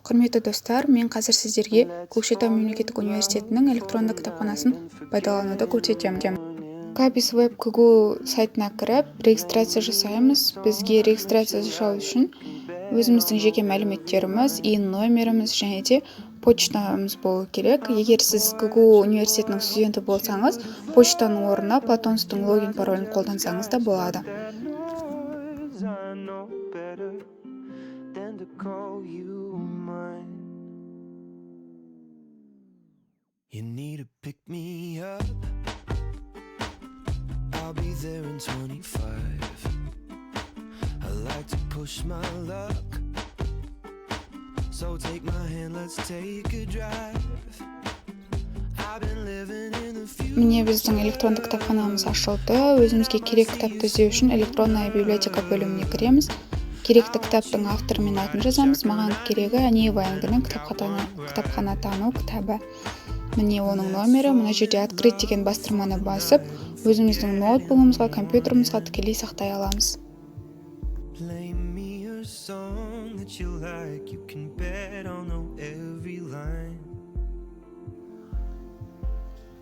Құрметті достар, мен қазір сіздерге Көкшетау мемлекеттік университетінің электронды кітапханасын пайдалануды көрсетемін. Кабис веб КГУ сайтына кіріп, регистрация жасаймыз. Бізге регистрация жасау үшін өзіміздің жеке мәліметтеріміз, номеріміз және де почтамыз болу керек. Егер сіз КГУ университетінің студенті болсаңыз, почтаның орнына Платонстың логин паролін қолдансаңыз да болады. You need to pick me up. I'll be there in 25. I like to push my luck. So take my hand, let's take a drive. I've been living in the future. Міне біздің электронды кітапханамыз ашылды. Өзімізге керек кітапты іздеу үшін электронная библиотека бөліміне кіреміз. Керекті кітаптың авторы мен атын жазамыз. Маған керегі Анеева Айнгүлдің кітапхана тану кітабы. Міне оның номері, мына жерде открыть деген бастырманы басып, өзіміздің ноутбугымызға, компьютерімізға тікелей сақтай аламыз.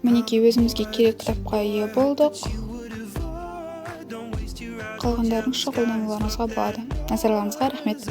Мінекей өзімізге керек кітапқа ие болдық. Қалғандарын шұғылдануларыңызға болады. Назарларыңызға рахмет.